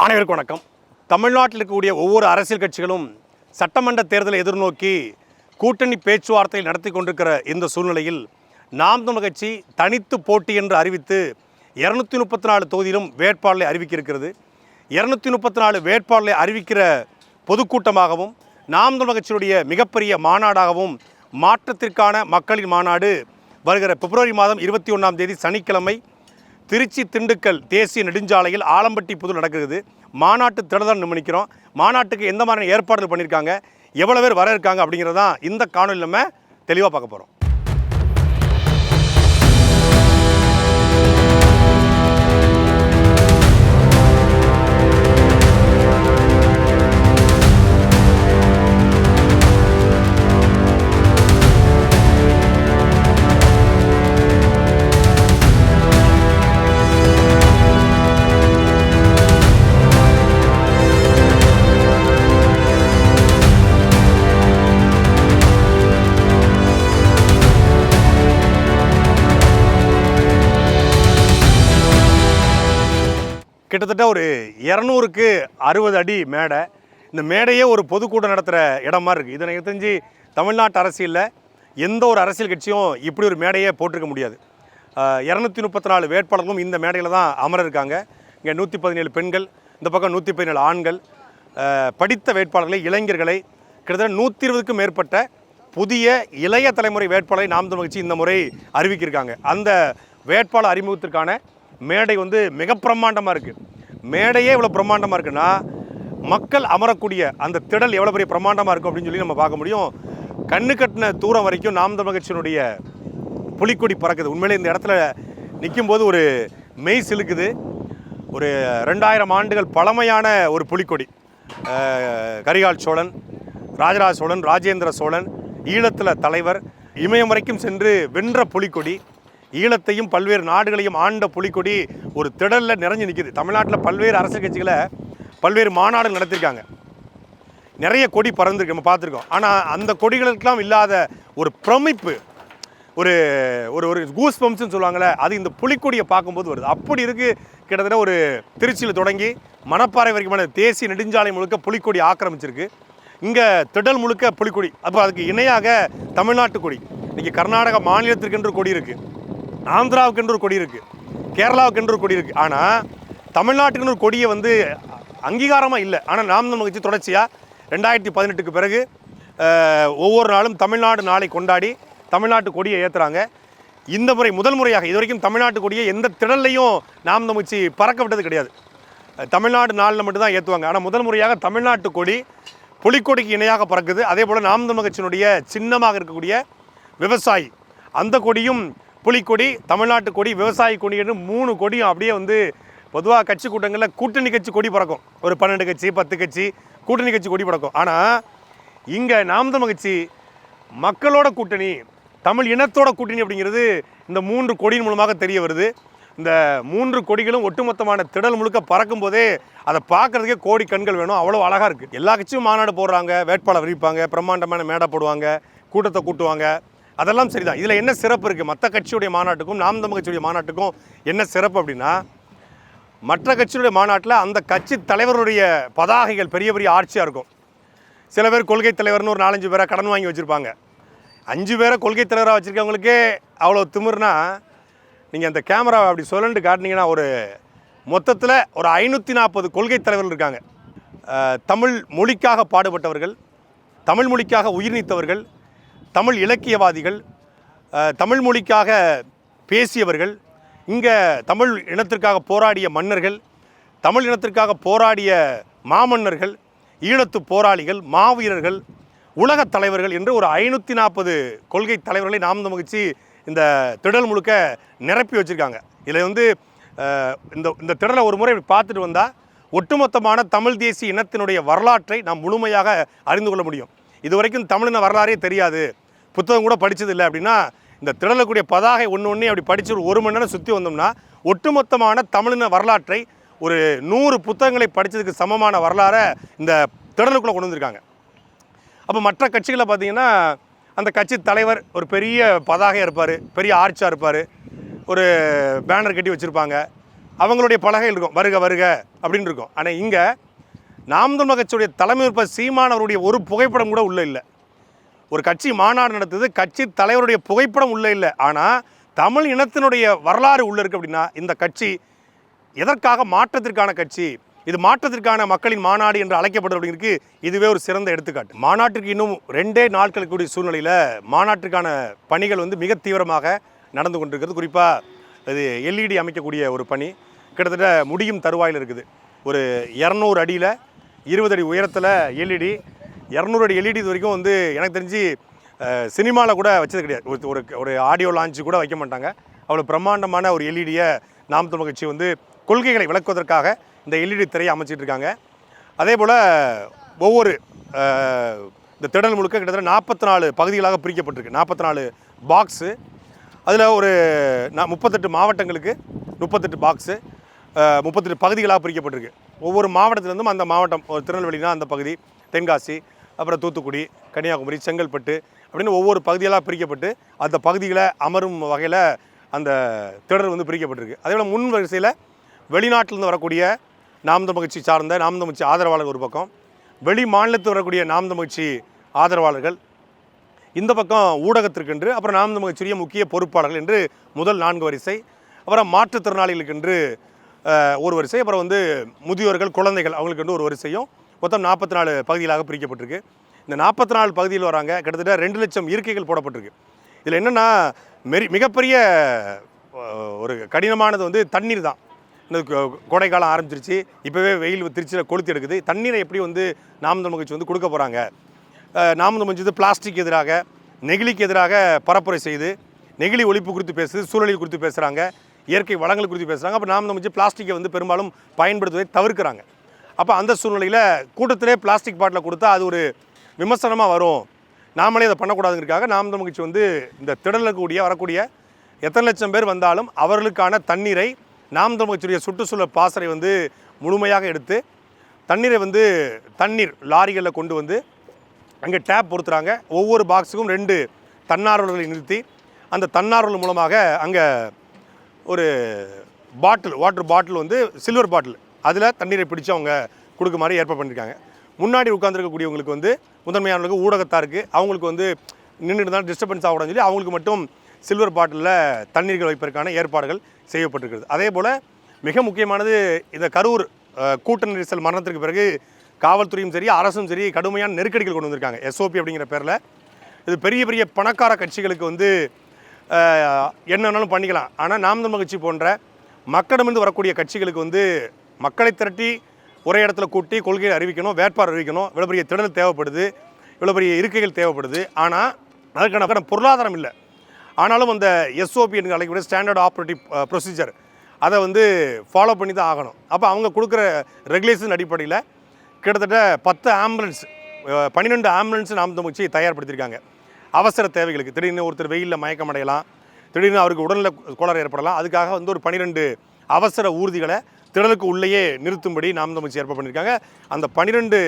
அனைவருக்கும் வணக்கம். தமிழ்நாட்டில் இருக்கக்கூடிய ஒவ்வொரு அரசியல் கட்சிகளும் சட்டமன்ற தேர்தலை எதிர்நோக்கி கூட்டணி பேச்சுவார்த்தை நடத்தி கொண்டிருக்கிற இந்த சூழ்நிலையில் நாம் தமிழர் கட்சி தனித்து போட்டி என்று அறிவித்து 234 தொகுதியிலும் வேட்பாளரை அறிவிக்கிறது. 234 வேட்பாளரை அறிவிக்கிற பொதுக்கூட்டமாகவும் நாம் தமிழர் கட்சியுடைய மிகப்பெரிய மாநாடாகவும் மாற்றத்திற்கான மக்களின் மாநாடு வருகிற பிப்ரவரி மாதம் 21ஆம் தேதி சனிக்கிழமை திருச்சி திண்டுக்கல் தேசிய நெடுஞ்சாலையில் ஆலம்பட்டி புதூர் நடக்குது. மாநாட்டு திடல்தான் நிர்ணயிக்கிறோம். மாநாட்டுக்கு எந்த மாதிரியான ஏற்பாடுகள் பண்ணியிருக்காங்க, எவ்வளோ பேர் வர இருக்காங்க அப்படிங்கிறதான் இந்த காணொலியில் நம்ம தெளிவாக பார்க்க போகிறோம். கிட்டத்தட்ட ஒரு 200க்கு 60 அடி மேடை. இந்த மேடையே ஒரு பொதுக்கூட்டம் நடத்துகிற இடமா இருக்குது. இதை எனக்கு தெரிஞ்சு தமிழ்நாட்டு அரசியலில் எந்த ஒரு அரசியல் கட்சியும் இப்படி ஒரு மேடையே போட்டிருக்க முடியாது. 234 வேட்பாளர்களும் இந்த மேடையில் தான் அமர இருக்காங்க. இங்கே 117 பெண்கள், இந்த பக்கம் 117 ஆண்கள், படித்த வேட்பாளர்களை, இளைஞர்களை, கிட்டத்தட்ட 120க்கும் மேற்பட்ட புதிய இளைய தலைமுறை வேட்பாளரை நாம் தமிழர் கட்சி இந்த முறை அறிவிக்கிருக்காங்க. அந்த வேட்பாளர் அறிமுகத்திற்கான மேடை மிக பிரம்மாண்டமாக இருக்குது. மேடையே இவ்வளோ பிரம்மாண்டமாக இருக்குன்னா மக்கள் அமரக்கூடிய அந்த திடல் எவ்வளோ பெரிய பிரம்மாண்டமாக இருக்கும் அப்படின்னு சொல்லி நம்ம பார்க்க முடியும். கண்ணு கட்டின தூரம் வரைக்கும் நாம் தமிழர் கட்சியினுடைய புலிக்கொடி பறக்குது. உண்மையிலே இந்த இடத்துல நிற்கும்போது ஒரு மெய் சிலுக்குது. ஒரு 2000 ஆண்டுகள் பழமையான ஒரு புலிக்கொடி. கரிகால் சோழன், ராஜராஜ சோழன், ராஜேந்திர சோழன், ஈழத்தில் தலைவர், இமயம் வரைக்கும் சென்று வென்ற புலிக்கொடி, ஈழத்தையும் பல்வேறு நாடுகளையும் ஆண்ட புலிக்கொடி ஒரு திடலில் நிறைஞ்சு நிற்கிது. தமிழ்நாட்டில் பல்வேறு அரசியல் கட்சிகளை பல்வேறு மாநாடுகள் நடத்தியிருக்காங்க. நிறைய கொடி பறந்துருக்கு, நம்ம பார்த்துருக்கோம். ஆனால் அந்த கொடிகளுக்கெல்லாம் இல்லாத ஒரு பிரமிப்பு, ஒரு ஒரு கூஸ் பம்ப்ஸ்ன்னு சொல்லுவாங்களே, அது இந்த புலிக்கொடியை பார்க்கும்போது வருது. அப்படி இருக்குது. கிட்டத்தட்ட ஒரு திருச்சியில் தொடங்கி மணப்பாறை வரைக்குமான தேசிய நெடுஞ்சாலை முழுக்க புலிக்கொடி ஆக்கிரமிச்சிருக்கு. இங்கே திடல் முழுக்க புலிக்கொடி. அப்போ அதுக்கு இணையாக தமிழ்நாட்டு கொடி, இன்றைக்கி கர்நாடக மாநிலத்திற்கென்று கொடி இருக்குது, ஆந்திராவுக்கென்று ஒரு கொடி இருக்குது, கேரளாவுக்கென்று ஒரு கொடி இருக்குது. ஆனால் தமிழ்நாட்டுக்குன்னு ஒரு கொடியை அங்கீகாரமாக இல்லை. ஆனால் நாம் தமிழர் கட்சி தொடர்ச்சியாக 2018க்கு பிறகு ஒவ்வொரு நாளும் தமிழ்நாடு நாளை கொண்டாடி தமிழ்நாட்டு கொடியை ஏற்றுறாங்க. இந்த முறை முதல் முறையாக இதுவரைக்கும் தமிழ்நாட்டு கொடியை எந்த திடல்லையும் நாம் தமிழர் கட்சி பறக்க விட்டது கிடையாது. தமிழ்நாடு நாளில் மட்டும்தான் ஏற்றுவாங்க. ஆனால் முதல் முறையாக தமிழ்நாட்டு கொடி புலிக்கொடிக்கு இணையாக பறக்குது. அதே போல் நாம் தமிழர் கட்சியினுடைய சின்னமாக இருக்கக்கூடிய விவசாயி, அந்த கொடியும் புலிக்கொடி, தமிழ்நாட்டு கொடி, விவசாய கொடி என்று 3 கொடியும் அப்படியே பொதுவாக கட்சி கூட்டங்களில் கூட்டணி கட்சி கொடி பறக்கும். ஒரு 12 கட்சி 10 கட்சி கூட்டணி கட்சி கொடி பறக்கும். ஆனால் இங்கே நாம் தமிழர் கட்சி மக்களோட கூட்டணி, தமிழ் இனத்தோட கூட்டணி அப்படிங்கிறது இந்த 3 கொடியின் மூலமாக தெரிய வருது. இந்த 3 கொடிகளும் ஒட்டுமொத்தமான திடல் முழுக்க பறக்கும் போதே அதை பார்க்குறதுக்கே கோடி கண்கள் வேணும். அவ்வளோ அழகாக இருக்குது. எல்லா கட்சியும் மாநாடு போடுறாங்க, வேட்பாளர் அறிவிப்பாங்க, பிரம்மாண்டமான மேடை போடுவாங்க, கூட்டத்தை கூட்டுவாங்க. அதெல்லாம் சரிதான். இதில் என்ன சிறப்பு இருக்குது? மற்ற கட்சியுடைய மாநாட்டுக்கும் நாம் தமிழர் கட்சியுடைய மாநாட்டுக்கும் என்ன சிறப்பு அப்படின்னா, மற்ற கட்சியுடைய மாநாட்டில் அந்த கட்சி தலைவருடைய பதாகைகள் பெரிய பெரிய ஆட்சியாக இருக்கும். சில பேர் கொள்கை தலைவர்னு ஒரு 4-5 பேரை கடன் வாங்கி வச்சுருப்பாங்க. 5 பேரை கொள்கை தலைவராக வச்சுருக்கவங்களுக்கே அவ்வளோ திமிர்னா, நீங்கள் அந்த கேமராவை அப்படி சொல்லண்டு காட்டினீங்கன்னா ஒரு மொத்தத்தில் ஒரு 540 கொள்கை தலைவர்கள் இருக்காங்க. தமிழ் மொழிக்காக பாடுபட்டவர்கள், தமிழ் மொழிக்காக உயிர் நீத்தவர்கள், தமிழ் இலக்கியவாதிகள், தமிழ் மொழிக்காக பேசியவர்கள், இங்கே தமிழ் இனத்திற்காக போராடிய மன்னர்கள், தமிழ் இனத்திற்காக போராடிய மாமன்னர்கள், ஈழத்து போராளிகள், மாவீரர்கள், உலகத் தலைவர்கள் என்று ஒரு 540 கொள்கை தலைவர்களை நாம் தமிழர் கட்சி இந்த திடல் முழுக்க நிரப்பி வச்சுருக்காங்க. இதில் இந்த திடலை ஒரு முறை பார்த்துட்டு வந்தால் ஒட்டுமொத்தமான தமிழ் தேசிய இனத்தினுடைய வரலாற்றை நாம் முழுமையாக அறிந்து கொள்ள முடியும். இது வரைக்கும் தமிழின வரலாறே தெரியாது, புத்தகம் கூட படித்தது இல்லை அப்படின்னா, இந்த திடலக்கூடிய பதாகை ஒன்று அப்படி படித்து ஒரு மணி நேரம் சுற்றி வந்தோம்னா ஒட்டுமொத்தமான தமிழின வரலாற்றை ஒரு 100 புத்தகங்களை படித்ததுக்கு சமமான வரலாறை இந்த திடலுக்குள்ளே கொண்டு வந்திருக்காங்க. அப்போ மற்ற கட்சிகளை பார்த்திங்கன்னா, அந்த கட்சி தலைவர் ஒரு பெரிய பதாகையாக இருப்பார், பெரிய ஆர்ச்சாக இருப்பார், ஒரு பேனர் கட்டி வச்சுருப்பாங்க, அவங்களுடைய பலகை இருக்கும், வருக வருக அப்படின்னு இருக்கும். ஆனால் இங்கே நாம் தமிழர் கட்சியுடைய தலைமை உறுப்பினர் சீமான் அவருடைய ஒரு புகைப்படம் கூட உள்ளே இல்லை. ஒரு கட்சி மாநாடு நடத்துது, கட்சி தலைவருடைய புகைப்படம் உள்ளே இல்லை. ஆனால் தமிழ் இனத்தினுடைய வரலாறு உள்ளே இருக்குது. அப்படின்னா இந்த கட்சி எதற்காக மாற்றத்திற்கான கட்சி, இது மாற்றத்திற்கான மக்களின் மாநாடு என்று அழைக்கப்படுது அப்படிங்கிறதுக்கு இதுவே ஒரு சிறந்த எடுத்துக்காட்டு. மாநாட்டிற்கு இன்னும் 2 நாட்களுக்கு கூடிய சூழ்நிலையில் மாநாட்டிற்கான பணிகள் வந்து மிக தீவிரமாக நடந்து கொண்டிருக்கிறது. குறிப்பாக இது எல்இடி அமைக்கக்கூடிய ஒரு பணி கிட்டத்தட்ட முடியும் தருவாயில் இருக்குது. ஒரு 200 அடியில் 20 அடி உயரத்தில் எல்இடி, 200 அடி எல்இடி இது வரைக்கும் வந்து எனக்கு தெரிஞ்சு சினிமாவில் கூட வச்சது கிடையாது. ஒரு ஒரு ஆடியோ லான்ச்சு கூட வைக்க மாட்டாங்க. அவ்வளோ பிரம்மாண்டமான ஒரு எல்இடியை நாம் தமிழர் கட்சி வந்து கொள்கைகளை விளக்குவதற்காக இந்த எல்இடி திரையை அமைச்சிட்டு இருக்காங்க. அதே போல் ஒவ்வொரு இந்த திடல் முழுக்க கிட்டத்தட்ட 44 பகுதிகளாக பிரிக்கப்பட்டிருக்கு. 44 பாக்ஸு, அதில் ஒரு 38 மாவட்டங்களுக்கு 38 பாக்ஸு, 38 பகுதிகளாக பிரிக்கப்பட்டிருக்கு. ஒவ்வொரு மாவட்டத்திலேருந்தும் அந்த மாவட்டம், ஒரு திருநெல்வேலினா அந்த பகுதி, தென்காசி, அப்புறம் தூத்துக்குடி, கன்னியாகுமரி, செங்கல்பட்டு அப்படின்னு ஒவ்வொரு பகுதிகளாக பிரிக்கப்பட்டு அந்த பகுதிகளை அமரும் வகையில் அந்த திடல் வந்து பிரிக்கப்பட்டிருக்கு. அதே போல் முன் வரிசையில் வெளிநாட்டிலேருந்து வரக்கூடிய நாம் தமிழர் கட்சி சார்ந்த நாம் தமிழர் கட்சி ஆதரவாளர்கள் ஒரு பக்கம், வெளி மாநிலத்தில் வரக்கூடிய நாம் தமிழர் கட்சி ஆதரவாளர்கள் இந்த பக்கம் ஊடகத்திற்கென்று, அப்புறம் நாம் தமிழர் கட்சியுடைய முக்கிய பொறுப்பாளர்கள் என்று முதல் 4 வரிசை, அப்புறம் மாற்றுத்திறனாளிகளுக்கென்று ஒரு வரிசை, அப்புறம் வந்து முதியோர்கள், குழந்தைகள் அவங்களுக்கென்று ஒரு வரிசையும் மொத்தம் 44 பகுதிகளாக பிரிக்கப்பட்டிருக்கு. இந்த 44 பகுதியில் வராங்க. கிட்டத்தட்ட 2 லட்சம் இருக்கைகள் போடப்பட்டிருக்கு. இதில் என்னென்னா மிகப்பெரிய ஒரு கடினமானது வந்து தண்ணீர் தான். இந்த கோடைக்காலம் ஆரம்பிச்சிருச்சு, இப்போவே வெயில் திருச்சியில் கொளுத்தி எடுக்குது. தண்ணீரை எப்படி வந்து நாம் தமிழர் கட்சி வந்து கொடுக்க போகிறாங்க? நாம் தமிழர் கட்சி பிளாஸ்டிக் எதிராக, நெகிழிக்கு எதிராக பரப்புரை செய்து நெகிழி ஒழிப்பு குறித்து பேசுது, சூழலில் குறித்து பேசுகிறாங்க, இயற்கை வளங்கள் குறித்து பேசுகிறாங்க. அப்போ நாம் தமிழர் கட்சி பிளாஸ்டிக்கை வந்து பெரும்பாலும் பயன்படுத்துவதை தவிர்க்கிறாங்க. அப்போ அந்த சூழ்நிலையில் கூட்டத்திலே பிளாஸ்டிக் பாட்டிலை கொடுத்தா அது ஒரு விமர்சனமாக வரும், நாமளே அதை பண்ணக்கூடாதுங்கிறதுக்காக நாம் தமிழர் கட்சி வந்து இந்த திடலுக்கு வரக்கூடிய எத்தனை லட்சம் பேர் வந்தாலும் அவர்களுக்கான தண்ணீரை நாம் தமிழர் கட்சியுடைய சுற்றுச்சூழல் பாசறை வந்து முழுமையாக எடுத்து தண்ணீரை வந்து தண்ணீர் லாரிகளில் கொண்டு வந்து அங்கே டேப் பொறுத்துறாங்க. ஒவ்வொரு பாக்ஸுக்கும் 2 தன்னார்வலர்களை நிறுத்தி அந்த தன்னார்வலர் மூலமாக அங்கே ஒரு வாட்டர் பாட்டில் வந்து சில்வர் பாட்டில், அதில் தண்ணீரை பிடிச்சி அவங்க கொடுக்க மாதிரி ஏற்பாடு பண்ணியிருக்காங்க. முன்னாடி உட்காந்துருக்கக்கூடியவங்களுக்கு வந்து முதன்மையானவர்களுக்கு ஊடகத்தாருக்கு அவங்களுக்கு வந்து நின்றுட்டு தான் டிஸ்டர்பன்ஸ் ஆகக்கூடாதுன்னு சொல்லி அவங்களுக்கு மட்டும் சில்வர் பாட்டிலில் தண்ணீர்கள் வைப்பதற்கான ஏற்பாடுகள் செய்யப்பட்டிருக்கிறது. அதே போல் மிக முக்கியமானது இந்த கரூர் கூட்ட நெரிசல் மரணத்திற்கு பிறகு காவல்துறையும் சரி அரசும் சரி கடுமையான நெருக்கடிகள் கொண்டு வந்திருக்காங்க. எஸ்ஓபி அப்படிங்கிற பேரில் இது பெரிய பெரிய பணக்கார கட்சிகளுக்கு வந்து என்னன்னாலும் பண்ணிக்கலாம். ஆனால் நாம் தமிழர் கட்சி போன்ற மக்களிடமிருந்து வரக்கூடிய கட்சிகளுக்கு வந்து மக்களை திரட்டி ஒரே இடத்துல கூட்டி கொள்கையை அறிவிக்கணும், வேட்பாளர் அறிவிக்கணும், இவ்வளோ பெரிய திடல் தேவைப்படுது, இவ்வளோ பெரிய இருக்கைகள் தேவைப்படுது. ஆனால் அதுக்கான பொருளாதாரம் இல்லை. ஆனாலும் அந்த எஸ்ஓபி என்று அழைக்கக்கூடிய ஸ்டாண்டர்ட் ஆப்ரேட்டிவ் ப்ரொசீஜர் அதை வந்து ஃபாலோ பண்ணி தான் ஆகணும். அப்போ அவங்க கொடுக்குற ரெகுலேஷன் அடிப்படையில் கிட்டத்தட்ட 10 ஆம்புலன்ஸ், 12 ஆம்புலன்ஸ் நாம் தமிழர் கட்சி தயார்படுத்தியிருக்காங்க. அவசர தேவைகளுக்கு திடீர்னு ஒருத்தர் வெயிலில் மயக்கம் அடையலாம், திடீர்னு அவருக்கு உடலில் கோளாறு ஏற்படலாம், அதுக்காக வந்து ஒரு 12 அவசர ஊர்திகளை திடலுக்கு உள்ளேயே நிறுத்தும்படி நாம் தமிழர் கட்சி ஏற்பாடு பண்ணியிருக்காங்க. அந்த 12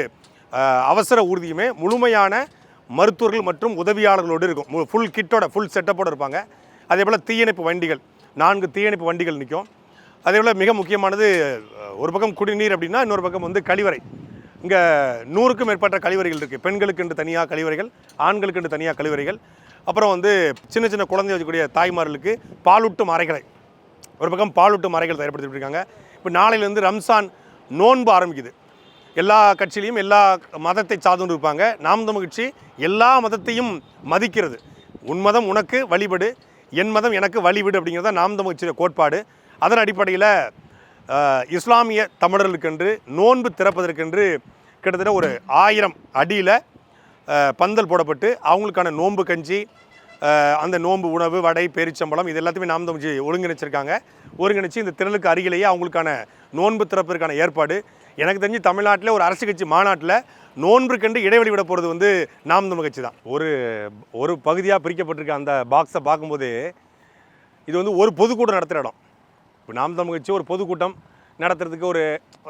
அவசர ஊர்தியுமே முழுமையான மருத்துவர்கள் மற்றும் உதவியாளர்களோடு இருக்கும். ஃபுல் கிட்டோட ஃபுல் செட்டப்போடு இருப்பாங்க. அதே போல் தீயணைப்பு வண்டிகள் 4 தீயணைப்பு வண்டிகள் நிற்கும். அதே போல் மிக முக்கியமானது ஒரு பக்கம் குடிநீர் அப்படின்னா இன்னொரு பக்கம் வந்து கழிவறை. இங்கே 100க்கும் மேற்பட்ட கழிவறைகள் இருக்குது. பெண்களுக்கு என்று தனியாக கழிவறைகள், ஆண்களுக்கு என்று தனியாக கழிவறைகள், அப்புறம் வந்து சின்ன சின்ன குழந்தை வச்சுக்கூடிய தாய்மார்களுக்கு பாலூட்டும் அறைகளை, ஒரு பக்கம் பாலூட்டும் அறைகள் தயார்படுத்திட்டு இருக்காங்க. இப்போ நாளையிலேருந்து ரம்சான் நோன்பு ஆரம்பிக்குது. எல்லா கட்சியிலையும் எல்லா மதத்தை சார்ந்து இருப்பாங்க. நாம் தமிழர் கட்சி எல்லா மதத்தையும் மதிக்கிறது. உன் மதம் உனக்கு வழிபடு, என் மதம் எனக்கு வழிவிடு அப்படிங்கிறத நாம் தமிழர் கட்சியோட கோட்பாடு. அதன் அடிப்படையில் இஸ்லாமிய தமிழர்களுக்கென்று நோன்பு திறப்பதற்கென்று கிட்டத்தட்ட ஒரு 1000 அடியில் பந்தல் போடப்பட்டு அவங்களுக்கான நோன்பு கஞ்சி, அந்த நோன்பு உணவு, வடை, பேரிச்சம்பளம் இது எல்லாத்தையுமே நாம் தமிழர் கட்சி ஒருங்கிணைச்சிருக்காங்க. ஒருங்கிணைச்சு இந்த திரளுக்கு அருகிலேயே அவங்களுக்கான நோன்பு திறப்பதற்கான ஏற்பாடு. எனக்கு தெரிஞ்சு தமிழ்நாட்டில் ஒரு அரசு கட்சி மாநாட்டில் நோன்புக்கென்று இடைவெளி விட போகிறது வந்து நாம் தமிழர் கட்சி தான். ஒரு பகுதியாக பிரிக்கப்பட்டிருக்க அந்த பாக்ஸை பார்க்கும்போது இது வந்து ஒரு பொதுக்கூட்டம் நடத்துகிற இடம். இப்போ நாம் தமிழர் கட்சி ஒரு பொதுக்கூட்டம் நடத்துறதுக்கு ஒரு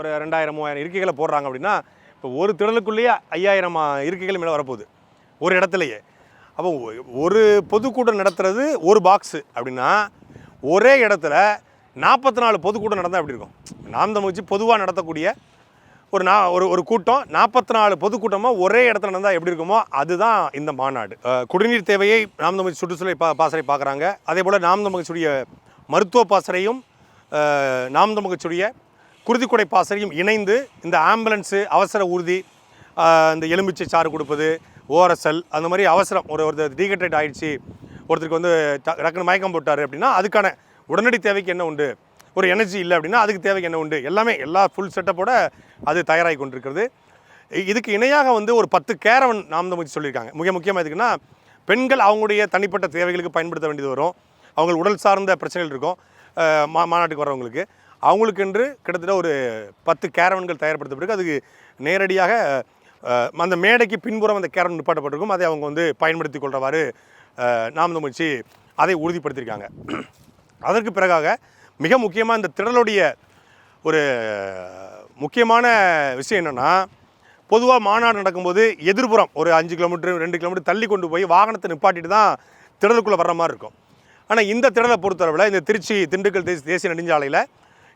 2000-3000 இருக்கைகளை போடுறாங்க அப்படின்னா, இப்போ ஒரு திடலுக்குள்ளேயே 5000 இருக்கைகள் மேலே வரப்போகுது ஒரு இடத்துலையே. அப்போ ஒரு பொதுக்கூட்டம் நடத்துறது ஒரு பாக்ஸு அப்படின்னா ஒரே இடத்துல 44 பொதுக்கூட்டம் நடந்தால் எப்படி இருக்கும்? நாம் தமிழ் கட்சி பொதுவாக நடத்தக்கூடிய ஒரு கூட்டம் 44 பொதுக்கூட்டமாக ஒரே இடத்துல நடந்தால் எப்படி இருக்குமோ அதுதான் இந்த மாநாடு. குடிநீர் தேவையை நாம் தமிழ் சுற்றுச்சூழல் பாசறை பார்க்குறாங்க. அதே போல் நாம் தமிழ் கட்சியுடைய மருத்துவ பாசறையும் நாம் தமிழ் கட்சியுடைய குருதிக்குடை பாசறையும் இணைந்து இந்த ஆம்புலன்ஸு, அவசர ஊர்தி, இந்த எலுமிச்சை சாறு கொடுப்பது, ஓஆர்எஸ்எல், அந்த மாதிரி அவசரம் ஒருத்தர் டீஹைட்ரேட் ஆகிடுச்சு, ஒருத்தருக்கு வந்து டக்குனு மயக்கம் போட்டார் அப்படின்னா அதுக்கான உடனடி தேவைக்கு என்ன உண்டு, ஒரு எனர்ஜி இல்லை அப்படின்னா அதுக்கு தேவைக்கு என்ன உண்டு, எல்லா ஃபுல் செட்டப்போட அது தயாராகி கொண்டிருக்கிறது. இதுக்கு இணையாக வந்து ஒரு 10 கேரவன் நாம் தமிழ் சொல்லியிருக்காங்க. மிக முக்கியமாக எதுக்குன்னா, பெண்கள் அவங்களுடைய தனிப்பட்ட தேவைகளுக்கு பயன்படுத்த வேண்டியது வரும், அவங்க உடல் சார்ந்த பிரச்சனைகள் இருக்கும் மாநாட்டுக்கு வரவங்களுக்கு. அவங்களுக்கென்று கிட்டத்தட்ட ஒரு 10 கேரவன்கள் தயார்படுத்தப்பட்டிருக்கு. அதுக்கு நேரடியாக அந்த மேடைக்கு பின்புறம் அந்த கேரவன் நிப்பாட்டப்பட்டிருக்கும். அதை அவங்க வந்து பயன்படுத்தி கொள்கிறவாறு நாம் தமிழ் அதை உறுதிப்படுத்தியிருக்காங்க. அதற்கு பிறகாக மிக முக்கியமாக இந்த திடலுடைய ஒரு முக்கியமான விஷயம் என்னென்னா, பொதுவாக மாநாடு நடக்கும்போது எதிர்புறம் ஒரு 5 கிலோமீட்டர் 2 கிலோமீட்டர் தள்ளி கொண்டு போய் வாகனத்தை நிப்பாட்டிட்டு தான் திடலுக்குள்ளே வர்ற மாதிரி இருக்கும். ஆனால் இந்த திடலை பொறுத்தளவில் இந்த திருச்சி திண்டுக்கல் தேசிய நெடுஞ்சாலையில்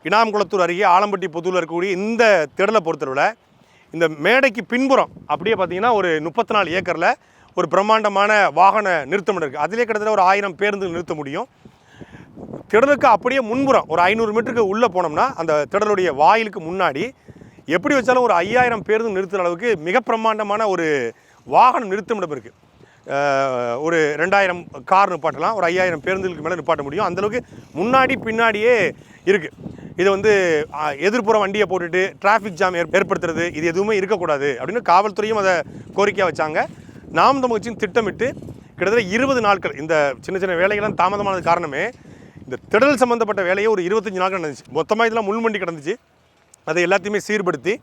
இனாம்குளத்தூர் அருகே ஆலம்பட்டி புதூரில் இருக்கக்கூடிய இந்த திடலை பொறுத்தளவில் இந்த மேடைக்கு பின்புறம் அப்படியே பார்த்தீங்கன்னா ஒரு 34 ஏக்கரில் ஒரு பிரம்மாண்டமான வாகன நிறுத்தம் இருக்குது. அதிலே கிட்டத்தட்ட ஒரு 1000 பேருந்துகள் நிறுத்த முடியும். திடலுக்கு அப்படியே முன்புறம் ஒரு 500 மீட்டருக்கு உள்ளே போனோம்னா அந்த திடலுடைய வாயிலுக்கு முன்னாடி எப்படி வச்சாலும் ஒரு 5000 பேருந்து நிறுத்துகிற அளவுக்கு மிக பிரம்மாண்டமான ஒரு வாகனம் நிறுத்தமிடம் இருக்குது. ஒரு 2000 கார் நிப்பாட்டலாம், ஒரு 5000 பேருந்துகளுக்கு மேலே நிப்பாட்ட முடியும். அந்தளவுக்கு முன்னாடி பின்னாடியே இருக்குது. இதை வந்து எதிர்ப்புறம் வண்டியை போட்டுட்டு டிராஃபிக் ஜாம் ஏற்படுத்துறது இது எதுவுமே இருக்கக்கூடாது அப்படின்னு காவல்துறையும் அதை கோரிக்கையாக வச்சாங்க. நாம் தமிழ் கட்சியும் திட்டமிட்டு கிட்டத்தட்ட 20 நாட்கள் இந்த சின்ன சின்ன வேலைகள்லாம் தாமதமானது காரணமே இந்த திடல் சம்மந்தப்பட்ட வேலையை ஒரு 25 நாட்கள் நடந்துச்சு. மொத்தமாக இதெல்லாம் முள்மண்டி கிடந்துச்சு. அதை எல்லாத்தையுமே சீர்படுத்தி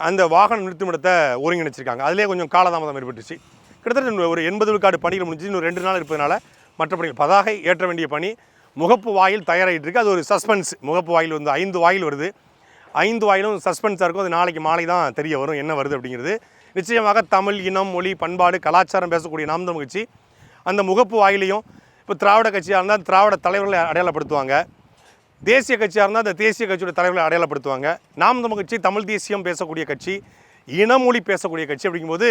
அந்த வாகன நிறுத்துமிடத்தை ஒருங்கிணைச்சிருக்காங்க. அதிலே கொஞ்சம் காலதாமதம் ஏற்பட்டுச்சு. கிட்டத்தட்ட ஒரு 80 விழுக்காடு பணிகள் முடிஞ்சு இன்னும் 2 நாள் இருப்பதனால மற்ற பணிகள் பதாகை ஏற்ற வேண்டிய பணி, முகப்பு வாயில் தயாராகிட்டு இருக்குது. அது ஒரு சஸ்பென்ஸ். முகப்பு வாயில் வந்து 5 வாயில் வருது. 5 வாயிலும் சஸ்பென்ஸாக இருக்கும். அது நாளைக்கு மாலை தான் தெரிய வரும் என்ன வருது அப்படிங்கிறது. நிச்சயமாக தமிழ், இனம், மொழி, பண்பாடு, கலாச்சாரம் பேசக்கூடிய நாம் தமிழ் கட்சி அந்த முகப்பு வாயிலையும் இப்போ திராவிட கட்சியாக இருந்தால் திராவிட தலைவர்களை அடையாளப்படுத்துவாங்க, தேசிய கட்சியாக இருந்தால் அந்த தேசிய கட்சியோட தலைவர்களை அடையாளப்படுத்துவாங்க. நாம் தமிழ் கட்சி தமிழ் தேசியம் பேசக்கூடிய கட்சி, இனமொழி பேசக்கூடிய கட்சி. அப்படிங்கும்போது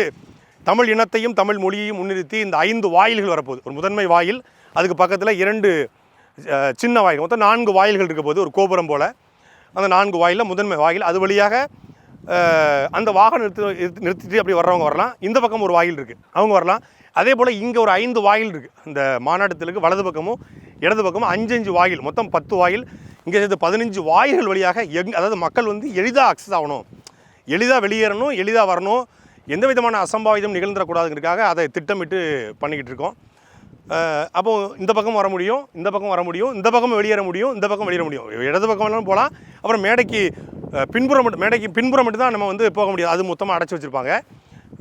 தமிழ் இனத்தையும் தமிழ் மொழியையும் முன்னிறுத்தி இந்த 5 வாயில்கள் வரப்போகுது. ஒரு முதன்மை வாயில், அதுக்கு பக்கத்தில் 2 சின்ன வாயில், மொத்தம் 4 வாயில்கள் இருக்க போது, ஒரு கோபுரம் போல். அந்த 4 வாயிலில் முதன்மை வாயில், அது வழியாக அந்த வாகனம் நிறுத்திட்டு அப்படி வர்றவங்க வரலாம். இந்த பக்கம் ஒரு வாயில் இருக்குது, அவங்க வரலாம். அதே போல் இங்கே ஒரு 5 வாயில் இருக்குது. இந்த மாநாட்டத்திற்கு வலது பக்கமும் இடது பக்கமும் 5 வாயில், மொத்தம் 10 வாயில். இங்கே சேர்த்து 15 வாயில்கள் வழியாக அதாவது மக்கள் வந்து எளிதாக அக்சஸ் ஆகணும், எளிதாக வெளியேறணும், எளிதாக வரணும், எந்த விதமான அசம்பாவிதம் நிகழ்ந்துடக்கூடாதுங்கிறதுக்காக அதை திட்டமிட்டு பண்ணிக்கிட்டு இருக்கோம். அப்போது இந்த பக்கம் வர முடியும், இந்த பக்கம் வர முடியும், இந்த பக்கம் வெளியேற முடியும், இந்த பக்கம் வெளியேற முடியும், இடது பக்கம் வேணாலும் போகலாம். அப்புறம் மேடைக்கு பின்புறம் மட்டும் தான் நம்ம வந்து போக முடியாது, அது மொத்தமாக அடைச்சி வச்சுருப்பாங்க.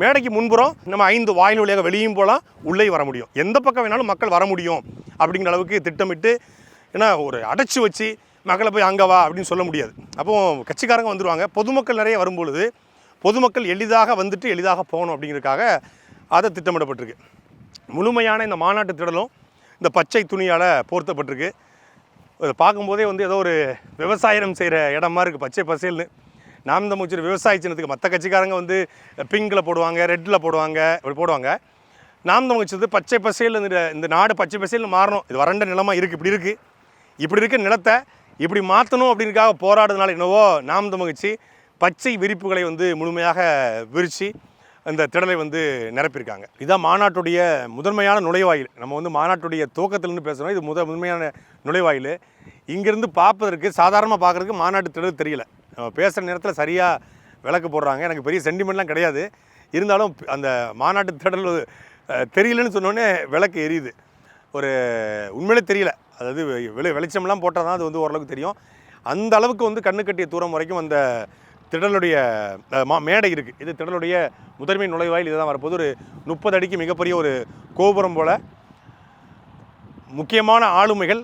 மேடைக்கு முன்புறம் நம்ம 5 வாயில் வழியாக வெளியும் போகலாம், உள்ளே வர முடியும், எந்த பக்கம் வேணாலும் மக்கள் வர முடியும் அப்படிங்கிற அளவுக்கு திட்டமிட்டு. ஏன்னா ஒரு அடைச்சி வச்சு மக்களை போய் அங்கே வா அப்படின்னு சொல்ல முடியாது. அப்போது கட்சிக்காரங்க வந்துடுவாங்க. பொதுமக்கள் நிறைய வரும்பொழுது பொதுமக்கள் எளிதாக வந்துட்டு எளிதாக போகணும் அப்படிங்கிறதுக்காக அதை திட்டமிடப்பட்டிருக்கு. முழுமையான இந்த மாநாட்டு திடலும் இந்த பச்சை துணியால் போர்த்தப்பட்டிருக்கு. அதை பார்க்கும்போதே வந்து ஏதோ ஒரு விவசாயம் செய்கிற இடமா இருக்குது, பச்சை பசேல்னு. நாம் தமிழ் கட்சி விவசாய சின்னத்துக்கு மற்ற கட்சிக்காரங்க வந்து பிங்கில் போடுவாங்க, ரெட்டில் போடுவாங்க, இப்படி போடுவாங்க. நாம் தமிழ் கட்சி வந்து பச்சை பசேல், இந்த நாடு பச்சை பசேல்னு மாறணும். இது வறண்ட நிலமாக இருக்குது, இப்படி இருக்க நிலத்தை இப்படி மாற்றணும் அப்படின்றதுக்காக போராடுறதுனால என்னவோ நாம் தமிழ் கட்சி பச்சை விரிப்புகளை வந்து முழுமையாக விரித்து அந்த திடலை வந்து நிரப்பியிருக்காங்க. இதுதான் மாநாட்டுடைய முதன்மையான நுழைவாயில். நம்ம வந்து மாநாட்டுடைய துவக்கத்திலேருந்து பேசுகிறோம். இது முதன்மையான நுழைவாயில். இங்கேருந்து பார்ப்பதற்கு, சாதாரணமாக பார்க்குறதுக்கு மாநாட்டு திடல் தெரியல. பேசுகிற நேரத்தில் சரியாக விளக்கு போடுறாங்க. எனக்கு பெரிய சென்டிமெண்ட்லாம் கிடையாது. இருந்தாலும் அந்த மாநாட்டு திடல் தெரியலன்னு சொன்னோடனே விளக்கு எரியுது. ஒரு உண்மையிலே தெரியல, அதாவது வெளிச்சம்லாம் போட்டால் தான் அது வந்து ஓரளவுக்கு தெரியும். அந்த அளவுக்கு வந்து கண்ணு கட்டிய தூரம் வரைக்கும் அந்த திடலுடைய மேடை இருக்குது. இது திடலுடைய முதன்மை நுழைவாயில். இதுதான் வரப்போது. ஒரு 30 அடிக்கு மிகப்பெரிய ஒரு கோபுரம் போல் முக்கியமான ஆளுமைகள்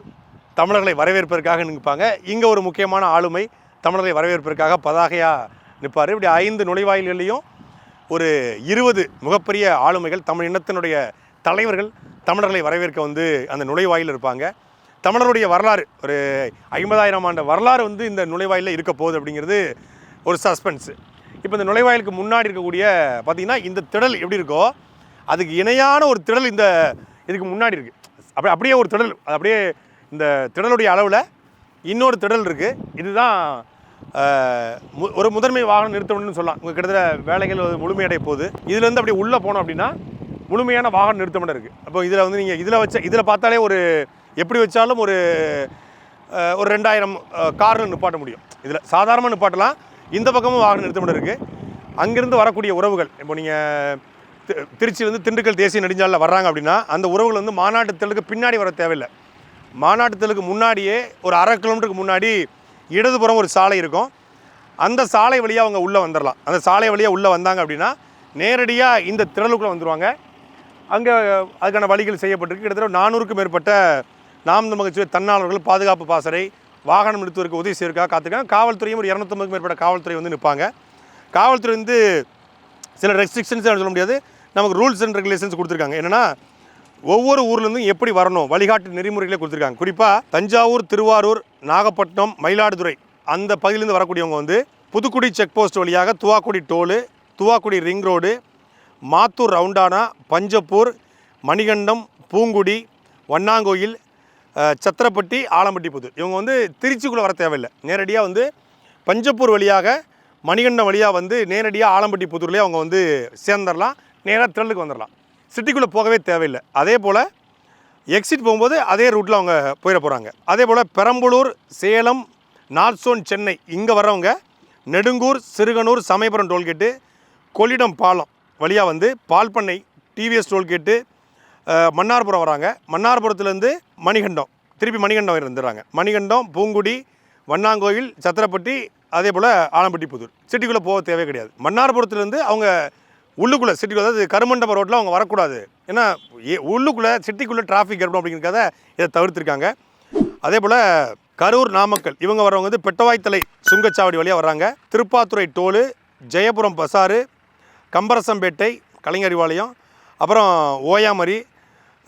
தமிழர்களை வரவேற்பதற்காக நிற்பாங்க. இங்கே ஒரு முக்கியமான ஆளுமை தமிழர்களை வரவேற்பதற்காக பதாகையாக நிற்பார். இப்படி 5 நுழைவாயில்கள்லையும் ஒரு 20 மிகப்பெரிய ஆளுமைகள், தமிழ் இனத்தினுடைய தலைவர்கள் தமிழர்களை வரவேற்க வந்து அந்த நுழைவாயில் இருப்பாங்க. தமிழருடைய வரலாறு ஒரு 50,000 ஆண்டு வரலாறு வந்து இந்த நுழைவாயிலில் இருக்க போகுது அப்படிங்கிறது ஒரு சஸ்பென்ஸு. இப்போ இந்த நுழைவாயிலுக்கு முன்னாடி இருக்கக்கூடிய பார்த்திங்கன்னா இந்த திடல் எப்படி இருக்கோ அதுக்கு இணையான ஒரு திடல் இந்த இதுக்கு முன்னாடி இருக்குது. அப்படியே ஒரு திடல், அது அப்படியே இந்த திடலுடைய அளவில் இன்னொரு திடல் இருக்குது. இதுதான் ஒரு முதன்மை வாகனம் நிறுத்தணும்னு சொல்லலாம். உங்கள் கிட்டத்தட்ட வேலைகள் முழுமையடைய போகுது. இதுலேருந்து அப்படியே உள்ளே போனோம் அப்படின்னா முழுமையான வாகன நிறுத்தம் இருக்குது. அப்போ இதில் வந்து நீங்கள் இதில் பார்த்தாலே ஒரு எப்படி வச்சாலும் ஒரு 2000 காரில் நிப்பாட்ட முடியும். இதில் சாதாரணமாக நிப்பாட்டலாம். இந்த பக்கமும் வாகன நிறுத்தம் இருக்குது. அங்கேருந்து வரக்கூடிய உறவுகள், இப்போ நீங்கள் திருச்சியிலேருந்து திண்டுக்கல் தேசிய நெடுஞ்சாலையில் வர்றாங்க அப்படின்னா அந்த உறவுகள் வந்து மாநாட்டு திடலுக்கு பின்னாடி வர தேவையில்லை. மாநாட்டு திடலுக்கு முன்னாடியே ஒரு 1/2 கிலோமீட்டருக்கு முன்னாடி இடதுபுறம் ஒரு சாலை இருக்கும். அந்த சாலை வழியாக அவங்க உள்ளே வந்துடலாம். அந்த சாலை வழியாக உள்ளே வந்தாங்க அப்படின்னா நேரடியாக இந்த திடலுக்குள்ளே வந்துடுவாங்க. அங்கே அதுக்கான வழிகள் செய்யப்பட்டிருக்கு. கிட்டத்தட்ட 400க்கும் மேற்பட்ட நாம் தமிழர் கட்சி தன்னாளர்கள் பாதுகாப்பு பாசறை வாகனம் நிறுத்துவதற்கு உதவி செய்வதற்காக காத்துக்காங்க. காவல்துறையும் ஒரு 250க்கும் மேற்பட்ட காவல்துறை வந்து நிற்பாங்க. காவல்துறை வந்து சில ரெஸ்ட்ரிக்ஷன்ஸ் சொல்ல முடியாது, நமக்கு ரூல்ஸ் அண்ட் ரெகுலேஷன்ஸ் கொடுத்துருக்காங்க. என்னென்னா ஒவ்வொரு ஊர்லேருந்தும் எப்படி வரணும் வழிகாட்டு நெறிமுறைகளே கொடுத்துருக்காங்க. குறிப்பாக தஞ்சாவூர், திருவாரூர், நாகப்பட்டினம், மயிலாடுதுறை அந்த பகுதியிலேருந்து வரக்கூடியவங்க வந்து புதுக்குடி செக் போஸ்ட் வழியாக துவாக்குடி டோலு, துவாக்குடி ரிங் ரோடு, மாத்தூர் ரவுண்டானா, பஞ்சப்பூர், மணிகண்டம், பூங்குடி, வண்ணாங்கோயில், சத்திரப்பட்டி, ஆலம்பட்டி புதூர் இவங்க வந்து திருச்சிக்குள்ளே வர தேவையில்லை. நேரடியாக வந்து பஞ்சப்பூர் வழியாக மணிகண்டம் வழியாக வந்து நேரடியாக ஆலம்பட்டி புதூர்லேயே அவங்க வந்து சேர்ந்துடலாம். நேராக திரளுக்கு வந்துடலாம். சிட்டிக்குள்ளே போகவே தேவையில்லை. அதே போல் எக்ஸிட் போகும்போது அதே ரூட்டில் அவங்க போயிட போகிறாங்க. அதே போல் பெரம்பலூர், சேலம், நார்த் சோன், சென்னை இங்கே வர்றவங்க நெடுங்கூர், சிறுகனூர், சமயபுரம் டோல்கேட்டு, கொள்ளிடம் பாலம் வழியாக வந்து பால்பண்ணை, டிவிஎஸ் டோல்கேட்டு, மன்னார்புரம் வராங்க. மன்னார்புரத்துலேருந்து மணிகண்டம், திருப்பி மணிகண்டம் இருந்துடுறாங்க. மணிகண்டம், பூங்குடி, வண்ணாங்கோயில், சத்திரப்பட்டி, அதே போல் ஆலம்பட்டி புதூர் சிட்டிக்குள்ளே போக தேவை கிடையாது. மன்னார்புரத்துலேருந்து அவங்க உள்ளுக்குள்ளே சிட்டிக்குள்ளே, அதாவது கருமண்டபம் ரோட்டில் அவங்க வரக்கூடாது. ஏன்னா உள்ளுக்குள்ளே சிட்டிக்குள்ளே டிராஃபிக் இருக்கணும் அப்படிங்கிறத இதை தவிர்த்துருக்காங்க. அதே போல் கரூர், நாமக்கல் இவங்க வரவங்க வந்து பெட்டவாய்த்தலை சுங்கச்சாவடி வழியாக வர்றாங்க. திருப்பாத்துறை டோலு, ஜெயபுரம் பசாரு, கம்பரசம்பேட்டை, கலைஞரிவாளையம், அப்புறம் Oyamari,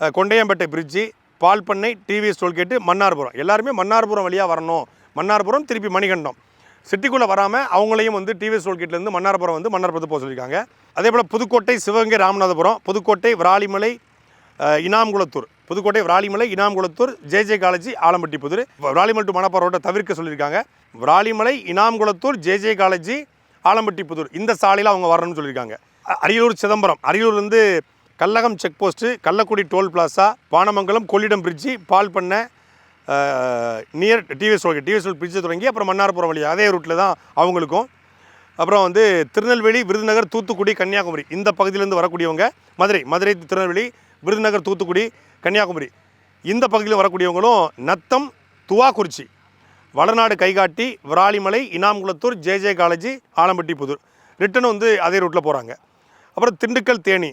Kondayampettai bridge, Palpannai, TVS toll gate, Mannarpuram எல்லாருமே மன்னார்புரம் வழியாக வரணும். மன்னார்புரம் திருப்பி மணிகண்டம் சிட்டிக்குள்ளே வராமல் அவங்களையும் வந்து டிவிஎஸ் டோல்கேட்லேருந்து மன்னார்புரம் வந்து மன்னார்புரத்து போக சொல்லியிருக்காங்க. அதே போல் Pudukkottai, Sivagangai, Ramanathapuram, Pudukkottai, Viralimalai, Inamkulathur, Pudukkottai, Viralimalai, Inamkulathur, JJ college, Alampatti Pudur, Viralimalai to Manapparai ரோட்டை தவிர்க்க சொல்லியிருக்காங்க. விராலிமலை, இனாம்குளத்தூர், ஜேஜே காலேஜ், ஆலம்பட்டி புதூர் இந்த சாலையில் அவங்க வரணும்னு சொல்லியிருக்காங்க. அரியலூர், சிதம்பரம், அரியலூர்லேருந்து Kallagam check post, Kallakudi toll plaza, Panamangalam, Kollidam bridge, Palpannai, near TVS toll, TVS toll பிரிட்ஜை தொடங்கி அப்புறம் மன்னார்புரம் வழியாக அதே ரூட்டில் தான் அவங்களுக்கும். அப்புறம் வந்து திருநெல்வேலி, விருதுநகர், தூத்துக்குடி, கன்னியாகுமரி இந்த பகுதியிலேருந்து வரக்கூடியவங்க, மதுரை, திருநெல்வேலி, விருதுநகர், தூத்துக்குடி, கன்னியாகுமரி இந்த பகுதியில் வரக்கூடியவங்களும் Natham, Thuvakurichi, Valanadu, Kaikatti, Viralimalai, Inamkulathur, JJ college, Alampatti Pudur return வந்து அதே ரூட்டில் போகிறாங்க. அப்புறம் திண்டுக்கல், தேனி,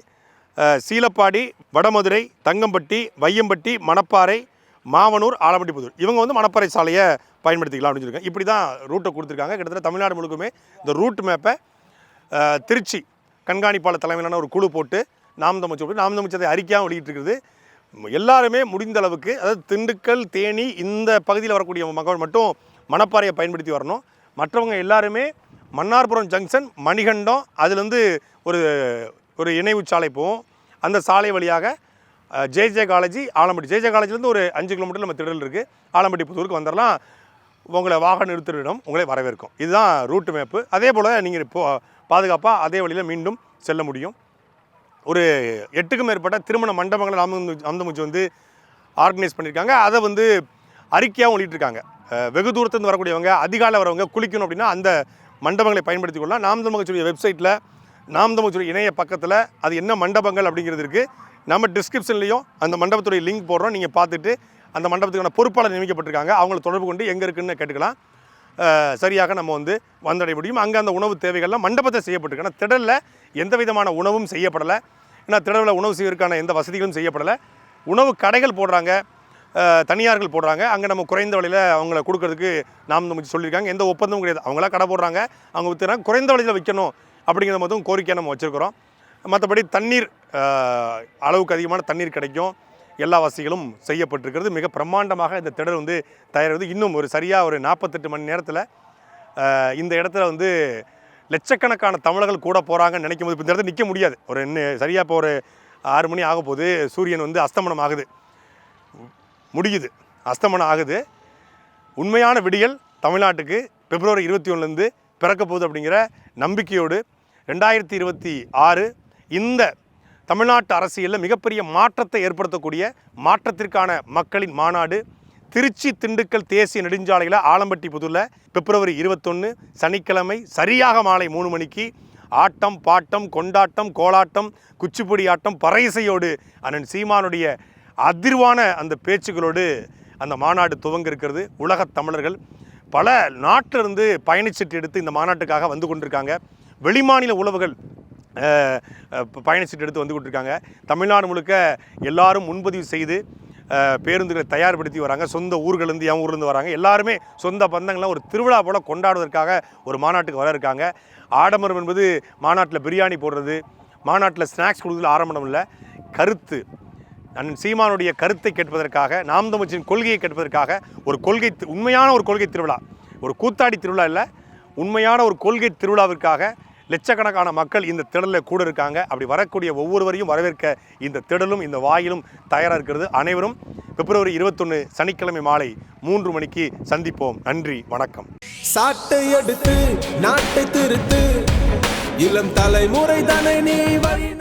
சீலப்பாடி, வடமதுரை, தங்கம்பட்டி, வையம்பட்டி, மணப்பாறை, மாவனூர், ஆலம்பட்டி புதூர் இவங்க வந்து மணப்பாறை சாலையை பயன்படுத்திக்கலாம் அப்படின்னு சொல்லியிருக்காங்க. இப்படி தான் ரூட்டை கொடுத்துருக்காங்க. கிட்டத்தட்ட தமிழ்நாடு முழுக்குமே இந்த ரூட் மேப்பை திருச்சி கண்காணிப்பாளர் தலைமையிலான ஒரு குழு போட்டு நாம் தமிழ்ச்சதை அறிக்கையாக வெளியிட்டிருக்கிறது. எல்லாருமே முடிந்த அளவுக்கு, அதாவது திண்டுக்கல், தேனி இந்த பகுதியில் வரக்கூடிய மக்கள் மட்டும் மணப்பாறையை பயன்படுத்தி வரணும். மற்றவங்க எல்லாருமே மன்னார்புரம் ஜங்ஷன், மணிகண்டம் அதுலேருந்து ஒரு இணைவு சாலை போகும். அந்த சாலை வழியாக ஜேஜே காலேஜ், ஆலம்பட்டி, ஜேஜே காலேஜ்லேருந்து ஒரு 5 கிலோமீட்டர் நம்ம திடல் இருக்குது. ஆலம்பட்டி புதூருக்கு வந்துடலாம். உங்களை வாகன நிறுத்திடம் உங்களை வரவேற்கும். இதுதான் ரூட்டு மேப்பு. அதே போல் நீங்கள் இப்போ பாதுகாப்பாக அதே வழியில் மீண்டும் செல்ல முடியும். ஒரு 8க்கும் மேற்பட்ட திருமண மண்டபங்களை நாமதமுச்சி வந்து ஆர்கனைஸ் பண்ணியிருக்காங்க. அதை வந்து அறிக்கையாகவும் வெளியிட்டிருக்காங்க. வெகு தூரத்துலேருந்து வரக்கூடியவங்க, அதிகாலை வரவங்க குளிக்கணும் அப்படின்னா அந்த மண்டபங்களை பயன்படுத்தி கொள்ளலாம். நாம் தமிழ்ச்சோடைய வெப்சைட்டில், நாம் தமிழ்ச்சோடைய இணைய பக்கத்தில் அது என்ன மண்டபங்கள் அப்படிங்கிறது இருக்குது. நம்ம டிஸ்கிரிப்ஷன்லேயும் அந்த மண்டபத்துடைய லிங்க் போடுறோம். நீங்கள் பார்த்துட்டு அந்த மண்டபத்துக்கான பொறுப்பாளர் நியமிக்கப்பட்டிருக்காங்க, அவங்கள தொடர்பு கொண்டு எங்கே இருக்குன்னு கேட்டுக்கலாம். சரியாக நம்ம வந்து வந்தடைய முடியும். அங்கே அந்த உணவு தேவைகள்லாம் மண்டபத்தை செய்யப்பட்டிருக்கு. ஆனால் திடலில் எந்த விதமான உணவும் செய்யப்படலை. ஏன்னா திடலில் உணவு செய்வதற்கான எந்த வசதிகளும் செய்யப்படலை. உணவு கடைகள் போடுறாங்க, தனியார்கள் போடுறாங்க. அங்கே நம்ம குறைந்த விலையில் அவங்கள கொடுக்கறதுக்கு நாம் நம்ம சொல்லியிருக்காங்க. எந்த ஒப்பந்தமும் கிடையாது. அவங்களா கடை போடுறாங்க, அவங்க விற்றுறாங்க. குறைந்த விலையில் விற்கணும் அப்படிங்கிறத மட்டும் கோரிக்கையாக நம்ம வச்சுருக்கிறோம். மற்றபடி தண்ணீர் அளவுக்கு அதிகமான தண்ணீர் கிடைக்கும். எல்லா வசதிகளும் செய்யப்பட்டிருக்கிறது. மிக பிரம்மாண்டமாக இந்த திடல் வந்து தயாரிவது. இன்னும் ஒரு சரியாக ஒரு 48 மணி நேரத்தில் இந்த இடத்துல வந்து லட்சக்கணக்கான தமிழர்கள் கூட போகிறாங்கன்னு நினைக்கும் போது இப்போ இந்த இடத்துல நிற்க முடியாது. ஒரு சரியாக இப்போ ஒரு 6 மணி ஆக போது, சூரியன் வந்து அஸ்தமனம் ஆகுது, முடியுது, அஸ்தமனம் ஆகுது. உண்மையான விடியல் தமிழ்நாட்டுக்கு பிப்ரவரி 21 பிறக்க போகுது அப்படிங்கிற நம்பிக்கையோடு 2026 இந்த தமிழ்நாட்டு அரசியலில் மிகப்பெரிய மாற்றத்தை ஏற்படுத்தக்கூடிய மாற்றத்திற்கான மக்களின் மாநாடு திருச்சி திண்டுக்கல் தேசிய நெடுஞ்சாலையில் ஆலம்பட்டி புதூரில் பிப்ரவரி 21 சனிக்கிழமை சரியாக மாலை 3 மணிக்கு ஆட்டம் பாட்டம் கொண்டாட்டம் கோலாட்டம் குச்சிப்புடி ஆட்டம் பறையிசையோடு அண்ணன் சீமானுடைய அதிர்வான அந்த பேச்சுகளோடு அந்த மாநாடு துவங்க இருக்கிறது. உலகத் தமிழர்கள் பல நாட்டிலிருந்து பயணச்சீட்டு எடுத்து இந்த மாநாட்டுக்காக வந்து கொண்டிருக்காங்க. வெளிமாநில உறவுகள் பயணச்சீட்டு எடுத்து வந்து கொண்டிருக்காங்க. தமிழ்நாடு முழுக்க எல்லாரும் முன்பதிவு செய்து பேருந்துகளை தயார்படுத்தி வராங்க. சொந்த ஊர்கள்லேருந்து, என் ஊர்லேருந்து வராங்க. எல்லாருமே சொந்த பந்தங்கள்லாம் ஒரு திருவிழா போல் கொண்டாடுவதற்காக ஒரு மாநாட்டுக்கு வர இருக்காங்க. ஆடம்பரம் என்பது மாநாட்டில் பிரியாணி போடுறது, மாநாட்டில் ஸ்நாக்ஸ் கொடுக்குறதுல ஆரம்பம் இல்லை. கருத்து, அண்ணன் சீமானுடைய கருத்தை கேட்பதற்காக, நாம் தமிழ்ச்சியின் கொள்கையை கேட்பதற்காக ஒரு கொள்கை, உண்மையான ஒரு கொள்கை திருவிழா, ஒரு கூத்தாடி திருவிழா இல்லை, உண்மையான ஒரு கொள்கை திருவிழாவிற்காக லட்சக்கணக்கான மக்கள் இந்த திடலில் கூட இருக்காங்க. அப்படி வரக்கூடிய ஒவ்வொருவரையும் வரவேற்க இந்த திடலும் இந்த வாயிலும் தயாராக இருக்கிறது. அனைவரும் பிப்ரவரி 21 சனிக்கிழமை மாலை 3 மணிக்கு சந்திப்போம். நன்றி, வணக்கம். சாட்டை எடுத்து நாட்டை திருத்து, இளம் தலைமுறை தானே நீ வழி